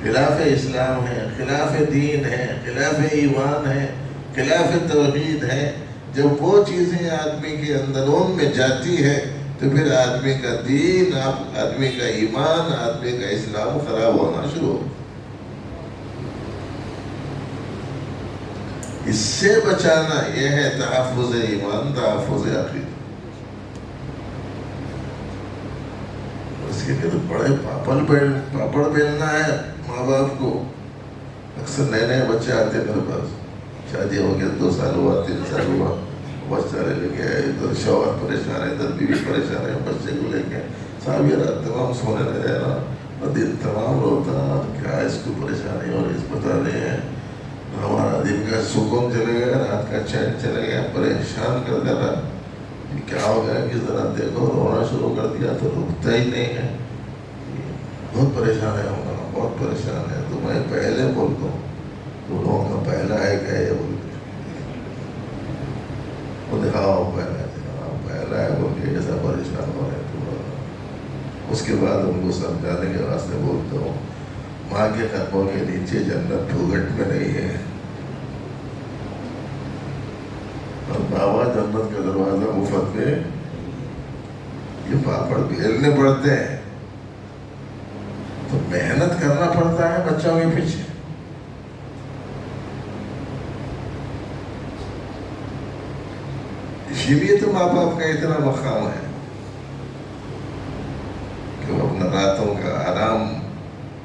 خلاف اسلام ہے، خلاف دین ہے، خلاف ایمان ہے، خلاف توحید ہے، جب وہ چیزیں آدمی کے اندرون میں جاتی ہے تو پھر آدمی کا دین، آدمی کا ایمان، آدمی کا اسلام خراب ہونا شروع ہو. اس سے بچانا یہ ہے تحفظ ایمان، تحفظ عقیدہ. اس کے لیے تو بڑے پاپڑ بیلنا ہے ماں باپ کو. اکثر نئے نئے بچے آتے ہیں میرے پاس، شادی ہو گیا 2 سال ہوا، 3 سال ہوا، بچہ لے کے آئے، ادھر شوہر پریشان ہے، ادھر بیوی پریشان ہے، بچے کو لے کے صاحب یہ رات تمام سونے نہیں رہے نا، اور دن تمام روتا، کیا اس کو پریشانی اور اس پتہ نہیں ہے. ہمارا دن کا سکون چلے گیا، رات کا چین چلے گیا، پریشان کر دے رہا. کیا ہو گیا کہ ذرا دیکھو، رونا شروع کر دیا تو رکتا ہی نہیں ہے. بہت پریشان ہے ہمارا، بہت پریشان ہے. تو میں پہلے بولتا ہوں تو لوگوں کا پہلا ہے کہ یہ بول کے وہ دکھاؤ، پہلا ہے بول کے ایسا پریشان ہو رہے. تو اس کے بعد ان کو سمجھانے کے واسطے بولتا ہوں ماں کے قدموں کے نیچے جنت پھوگٹ میں نہیں ہے، اور بابا جنت کا دروازہ مفت میں یہ پاپڑ بیلنے پڑتے ہیں، تو محنت کرنا پڑتا ہے بچوں کے پیچھے. اسی لیے تو ماں باپ کا اتنا مقام ہے کہ وہ اپنا راتوں کا آرام،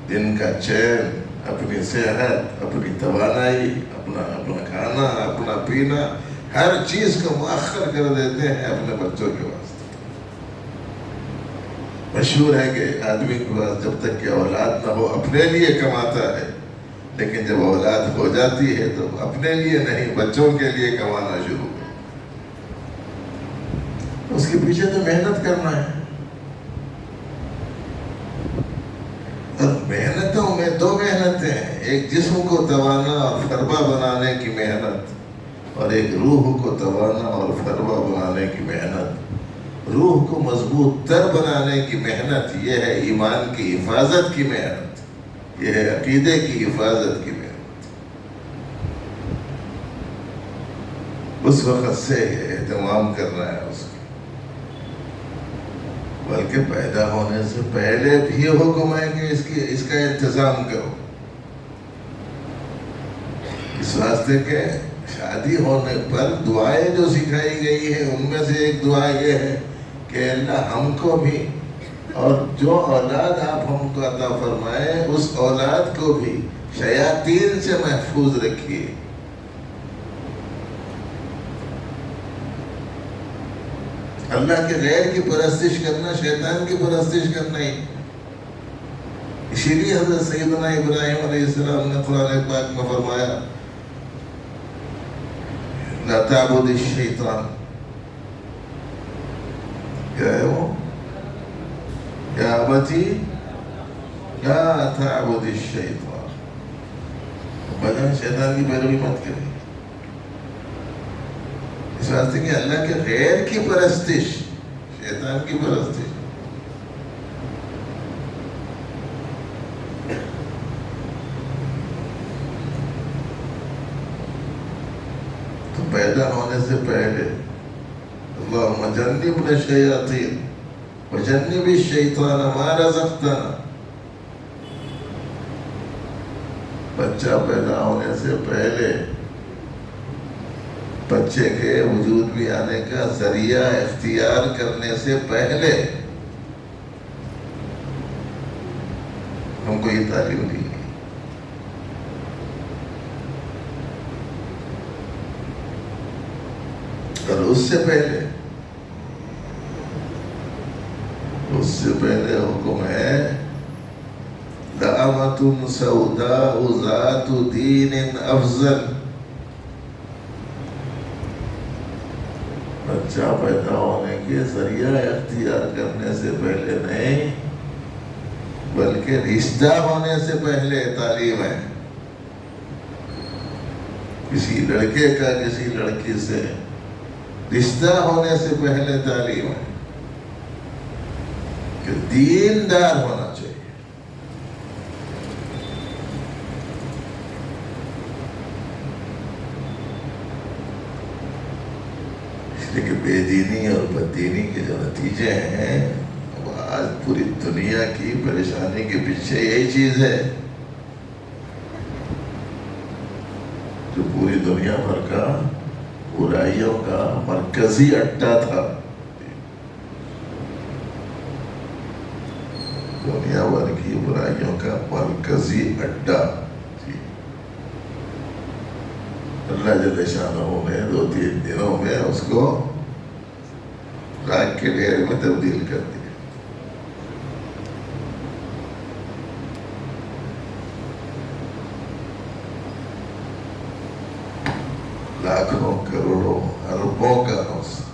دن کا چین، اپنی صحت، اپنی توانائی، اپنا کھانا، اپنا پینا، ہر چیز کو مؤخر کر دیتے ہیں اپنے بچوں کے واسطے. مشہور ہے کہ آدمی کے پاس جب تک کہ اولاد نہ ہو اپنے لیے کماتا ہے، لیکن جب اولاد ہو جاتی ہے تو اپنے لیے نہیں، بچوں کے لیے کمانا شروع کر. اس کے پیچھے تو محنت کرنا ہے. اور محنتوں میں دو محنتیں ہیں، ایک جسم کو توانا اور فربا بنانے کی محنت، اور ایک روح کو توانا اور فربا بنانے کی محنت. روح کو مضبوط تر بنانے کی محنت یہ ہے ایمان کی حفاظت کی محنت، یہ ہے عقیدے کی حفاظت کی محنت. اس وقت سے اہتمام کرنا ہے اس کو، بلکہ پیدا ہونے سے پہلے بھی حکم ہے کہ اس کا انتظام کرو. اس واسطے کہ شادی ہونے پر دعائیں جو سکھائی گئی ہیں ان میں سے ایک دعا یہ ہے کہ اللہ ہم کو بھی اور جو اولاد آپ ہم کو عطا فرمائے اس اولاد کو بھی شیاطین سے محفوظ رکھیے. اللہ کے غیر کی پرستش کرنا شیطان کی پرستش کرنا ہی. اسی لیے حضرت سیدنا ابراہیم علیہ السلام نے قرآن پاک میں فرمایا لا تعبد الشیطان. کیا ہے وہ؟ یا ابتی لا تعبد الشیطان. بجن شیطان کی پیروی مت کریں. اس واسطے کہ اللہ کے غیر کی پرستش شیطان کی پرستش. تو پیدا ہونے سے پہلے اللہم جنبنا الشیاطین وجنب الشیطان ما رزقتنا. بچہ پیدا ہونے سے پہلے بچے کے وجود میں آنے کا ذریعہ اختیار کرنے سے پہلے ہم کو یہ تعلیم دی گئی. اور اس سے پہلے حکم ہے لأمۃ سوداء ذات دین افضل. بچہ پیدا ہونے کے ذریعہ اختیار کرنے سے پہلے نہیں بلکہ رشتہ ہونے سے پہلے تعلیم ہے. کسی لڑکے کا کسی لڑکی سے رشتہ ہونے سے پہلے تعلیم ہے کہ دیندار ہونا چاہیے. لیکن بے دینی اور بددینی کے جو نتیجے ہیں وہ آج پوری دنیا کی پریشانی کے پیچھے یہی چیز ہے جو پوری دنیا بھر کا برائیوں کا مرکزی اڈا تھا. دنیا بھر کی برائیوں کا مرکزی اڈا. اللہ جل شانہ نے 2-3 دنوں میں اس کو راک کے ڈھیر میں تبدیل کر دیا. لاکھوں کروڑوں اربوں کا نقصان.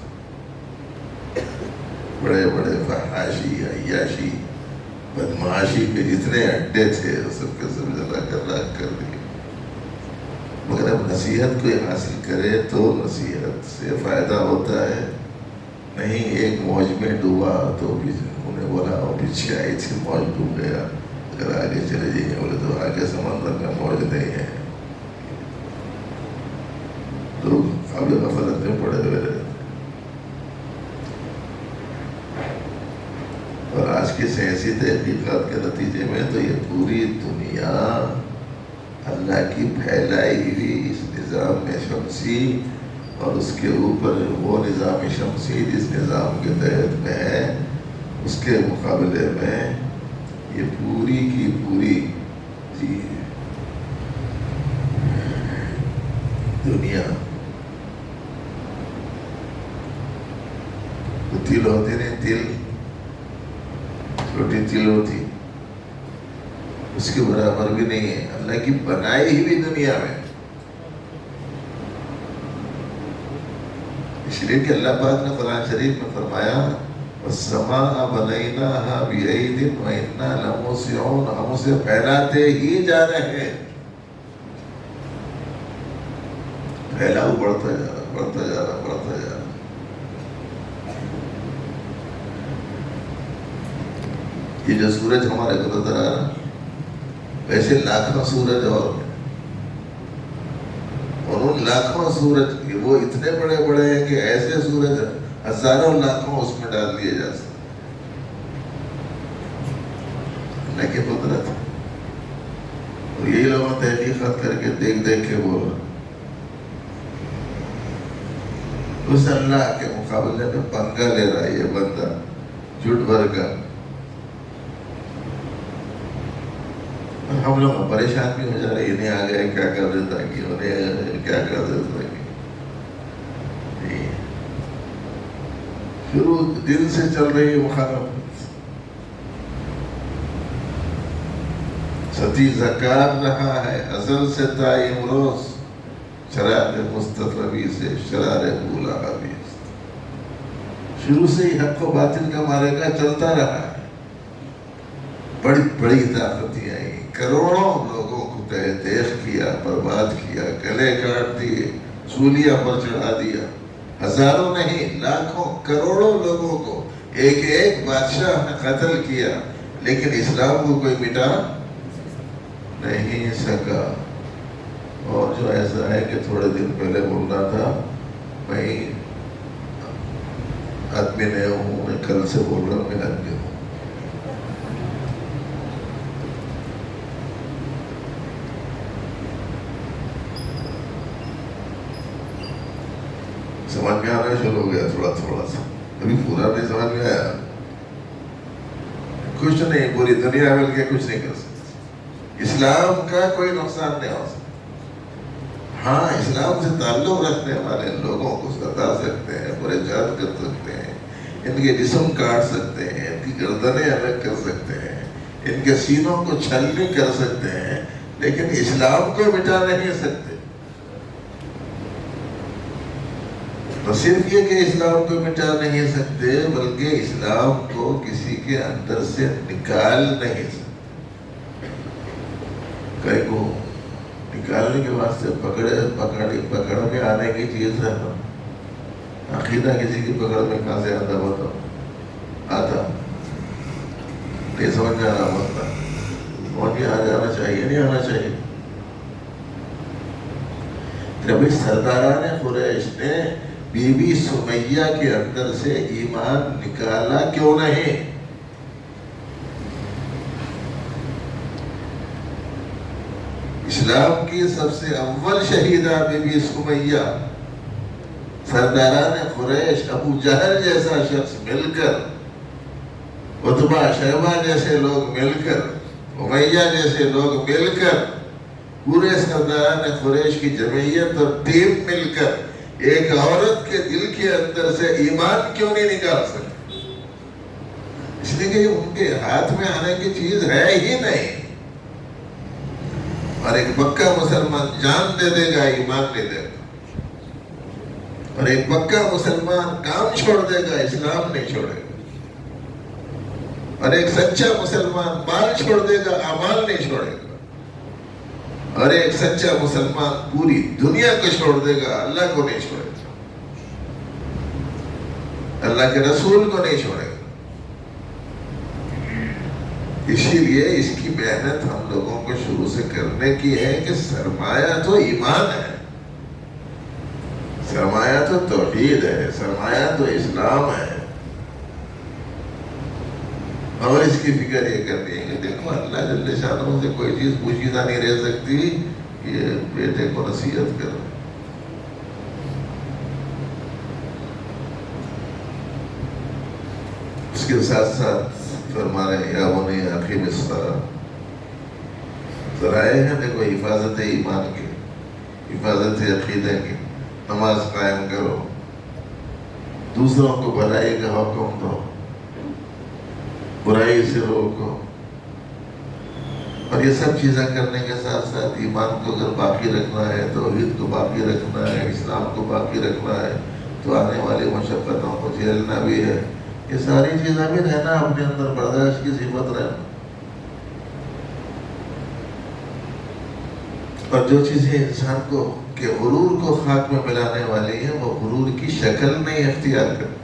بڑے بڑے فحاشی عیاشی بدمعاشی کے جتنے اڈے تھے سب کے سب جلا کر راک کر دیے. مگر اب نصیحت کوئی حاصل کرے تو نصیحت سے فائدہ ہوتا ہے. نہیں ایک موج میں ڈوبا تو انہیں بولا وہ پیچھے آئی تھی موج ڈوب گیا، اگر آگے چلے جائیے بولے تو آگے سمندر میں موج نہیں ہے. لوگ قابل غفلت میں پڑے ہوئے رہتے. آج کی سائنسی تحقیقات کے نتیجے میں تو یہ پوری دنیا اللہ کی پھیلائی ہوئی اس نظام شمسی اور اس کے اوپر وہ نظام شمسی جس نظام کے تحت میں ہے، اس کے مقابلے میں یہ پوری کی پوری دنیا تل ہوتی نہیں، تل چھوٹی تل ہوتی، اس کے برابر بھی نہیں ہے اللہ کی بنائی ہوئی دنیا میں۔ اس لیے کہ اللہ پاک نے قرآن شریف میں فرمایا والسماء بنیناها بعید وانا لموسعون، ہم اسے پھیلاتے ہی جا رہے ہیں، پھیلاؤ بڑھتا جا رہا، بڑھتا جا رہا، بڑھتا جا رہا۔ یہ جو سورج ہمارے کو نظر آ رہا ویسے لاکھوں سورج اور ان لاکھوں سورج وہ اتنے بڑے بڑے ہیں کہ ایسے سورج ہزاروں لاکھوں اس میں ڈال دیے جا سکتے، اللہ کی قدرت۔ اور یہی لوگوں تحقیقات کر کے دیکھ دیکھ کے بول رہے اس اللہ کے مقابلے میں پنگا لے رہا ہے یہ بندہ جھوٹ بھر کا۔ ہم لوگ پریشان بھی ہو جا رہے، انہیں آ گئے کیا کر دیتا کہ انہیں کیا کر دیتا کہ شروع دل سے چل رہی مخالفت، ستی زکار رہا ہے ازل سے تا امروز، شرار مستطربی سے شرار بولا حبیز، شروع سے ہی حق و باطل کا معرکہ چلتا رہا ہے۔ بڑی بڑی طاقتیں آئی، کروڑوں لوگوں کو تہہ دیش کیا، برباد کیا، گلے کاٹ دیے، سولیاں پر چڑھا دیا، ہزاروں نہیں لاکھوں کروڑوں لوگوں کو ایک ایک بادشاہ نے قتل کیا، لیکن اسلام کو کوئی مٹا نہیں سکا۔ اور جو ایسا ہے کہ تھوڑے دن پہلے بول رہا تھا میں آدمی نہیں ہوں، میں کل سے بول رہا ہوں میں آدمی ہوں۔ سمجھ میں آنا شروع ہو گیا تھوڑا تھوڑا سا، ابھی پورا نہیں سمجھ میں آیا، کچھ نہیں، پوری دنیا مل کے کچھ نہیں کر سکتی، اسلام کا کوئی نقصان نہیں ہو سکتا۔ ہاں اسلام سے تعلق رکھنے والے لوگوں کو ستا سکتے ہیں، پریشان کر سکتے ہیں، ان کے جسم کاٹ سکتے ہیں، ان کی گردنیں الگ کر سکتے ہیں، ان کے سینوں کو چھلنی کر سکتے ہیں، لیکن اسلام کو مٹا نہیں سکتے۔ تو صرف یہ کہ اسلام کو مٹا نہیں سکتے، بلکہ اسلام کو کسی کے اندر سے نکال نہیں سکتے۔ کئی کو نکالنے کے واسطے پکڑ میں آنے کی چیز ہے نا، عقیدہ کسی کی پکڑ میں کہاں سے آتا بتاؤ، آتا نہیں سمجھ میں آنا ہوتا، اور یہ آ جانا چاہیے نہیں آنا چاہیے۔ کبھی سرداران قریش نے بی بی سمیہ کے اندر سے ایمان نکالا کیوں نہیں؟ اسلام کی سب سے اول شہیدہ بی بی سمیہ، سرداران قریش ابو جہل جیسا شخص مل کر، عتبہ شیبہ جیسے لوگ مل کر، امیہ جیسے لوگ مل کر، پورے سرداران قریش کی جمعیت اور ٹیم مل کر ایک عورت کے دل کے اندر سے ایمان کیوں نہیں نکال سکتے؟ اس لیے کہ ان کے ہاتھ میں آنے کی چیز ہے ہی نہیں۔ اور ایک پکا مسلمان جان دے دے گا، ایمان نہیں دے گا، اور ایک پکا مسلمان کام چھوڑ دے گا، اسلام نہیں چھوڑے گا، اور ایک سچا مسلمان مال چھوڑ دے گا، اعمال نہیں چھوڑے گا، اور ایک سچا مسلمان پوری دنیا کو چھوڑ دے گا، اللہ کو نہیں چھوڑے گا، اللہ کے رسول کو نہیں چھوڑے گا۔ اسی لیے اس کی محنت ہم لوگوں کو شروع سے کرنے کی ہے کہ سرمایہ تو ایمان ہے، سرمایہ تو توحید ہے، سرمایہ تو اسلام ہے۔ اور اس کی فکر یہ کرنی ہے کہ دیکھو اللہ جل شانہ سے کوئی چیز پوشیدہ نہیں رہ سکتی، یہ بیٹے کو نصیحت کرو۔ اس کے ساتھ ساتھ فرما رہے ہیں یا بنی اقیم الصلاۃ، ذرائع ہیں دیکھو حفاظت ایمان کی، حفاظت عقیدہ کی، نماز قائم کرو، دوسروں کو بھلائی کا حکم دو، برائی سے روکو، اور یہ سب چیزیں کرنے کے ساتھ ساتھ ایمان کو اگر باقی رکھنا ہے، توحید کو باقی رکھنا ہے، اسلام کو باقی رکھنا ہے، تو آنے والی مشقتوں کو جھیلنا بھی ہے، یہ ساری چیزیں بھی رہنا، اپنے اندر برداشت کی صفت رہنا۔ اور جو چیزیں انسان کو کہ غرور کو خاک میں ملانے والی ہیں، وہ غرور کی شکل نہیں اختیار کر۔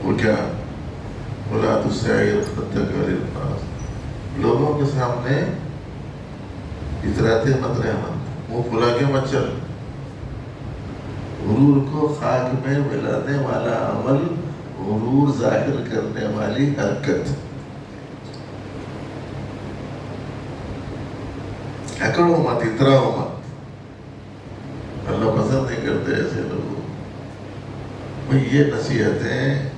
وہ کیا؟ وَلَا تُسَعِّرْ خَدَّكَ لِلنَّاسِ، لوگوں کے سامنے اتراتے مت رہنا، منہ پھلا کے مت چل۔ غرور کو خاک میں ملانے والا عمل، غرور ظاہر کرنے والی حرکت، اکڑو مت، اتراؤ مت، اللہ پسند نہیں کرتے ایسے لوگوں۔ یہ نصیحتیں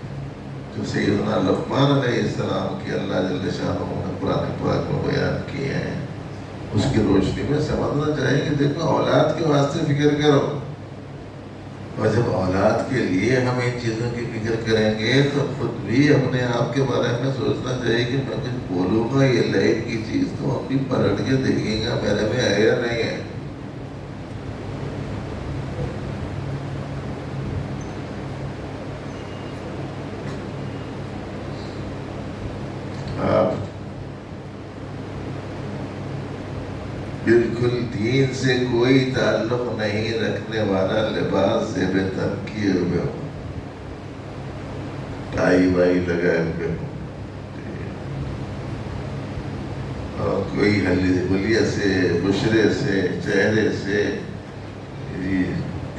جو سیدنا لقمان علیہ السلام کی اللہ جل شانہ نے قرآن پاک میں بیان کی ہیں، اس کی روشنی میں سمجھنا چاہیے کہ دیکھو اولاد کے واسطے فکر کرو، اور جب اولاد کے لیے ہم ان چیزوں کی فکر کریں گے تو خود بھی اپنے آپ کے بارے میں سوچنا چاہیے کہ میں کچھ بولوں گا، یہ لائف کی چیز تو ہم بھی پلٹ کے دیکھیں گا میرے میں ہے یا نہیں ہے۔ آپ بالکل دین سے کوئی تعلق نہیں رکھنے والا لباس زیب تن کیے ہوئے ہو، ٹائی وائی لگائے ہوئے ہو، اور کوئی حلیہ سے، بشرے سے، چہرے سے،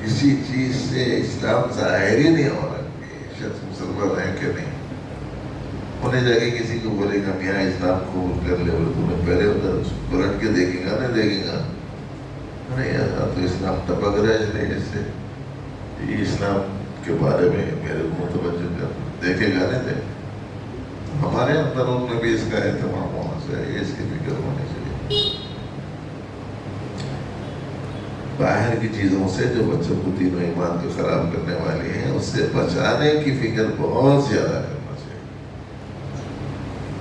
کسی چیز سے اسلام ظاہر ہی نہیں ہو رہا کہ شخص مسلمان ہے کہ نہیں۔ انہیں جا کے کسی کو بولے گا میاں اسلام قبول کر لے، اور تمہیں پہلے ادھر پلٹ کے دیکھیں گا، نہیں دیکھیں گا، نہیں ایسا تو اسلام ٹپک رہا ہے، اس لیے اس سے یہ اسلام کے بارے میں میرے کو متوجہ کر، دیکھے گا نہیں دیکھے۔ ہمارے اندر ان میں بھی اس کا اہتمام ہونا چاہیے، اس کی فکر ہونی چاہیے۔ باہر کی چیزوں سے جو بچوں کو دین و ایمان کو خراب کرنے والی ہیں، اس سے بچانے کی فکر بہت زیادہ کرنا چاہیے،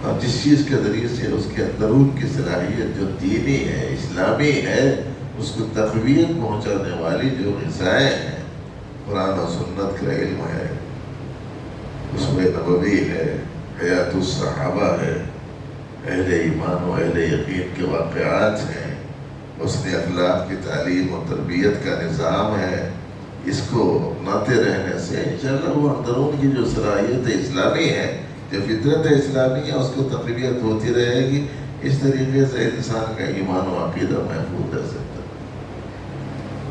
اور جس چیز کے ذریعے سے اس کے اندرون کی صلاحیت جو دینی ہے، اسلامی ہے، اس کو تقویت پہنچانے والی جو غذائیں ہیں، قرآن و سنت کا علم ہے، اسوہ نبوی ہے، حیات الصحابہ ہے، اہل ایمان و اہل یقین کے واقعات ہیں، حسن اخلاق کی تعلیم و تربیت کا نظام ہے، اس کو اپناتے رہنے سے انشاءاللہ وہ اندرون کی جو صلاحیت اسلامی ہے، جو فطرت اسلامی ہے، اس کو تقویت ہوتی رہے گی۔ اس طریقے سے انسان کا ایمان و عقیدہ محفوظ رہ سکتا ہے۔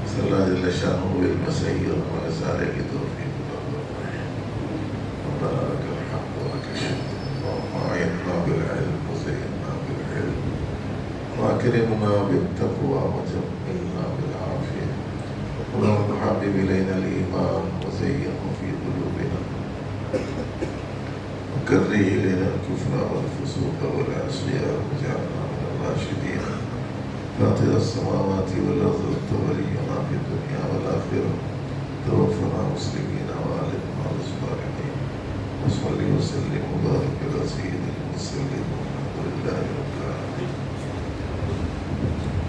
صلی اللہ جل شانہ علم صحیح اور ہمارے سارے کی توفیق عطا فرمائے۔ ربنا لک الحمد ولک الشکر، اللهم اعنا بالعلم وزینا بالعلم واکرمنا بالتقوى وجملنا بالعافیہ، اللهم حبب الینا الایمان وزینه فی قلوبنا وکرہ الینا الکفر والفسوق والعصیان واجعلنا من الراشدین۔ فاطر السماوات والارض انت ولینا فی الدنیا والآخرہ، توفنا مسلمین وعلمنا بالصالحین، وصلی وسلم وبارک علی سید المرسلین، والحمد للہ رب العالمین۔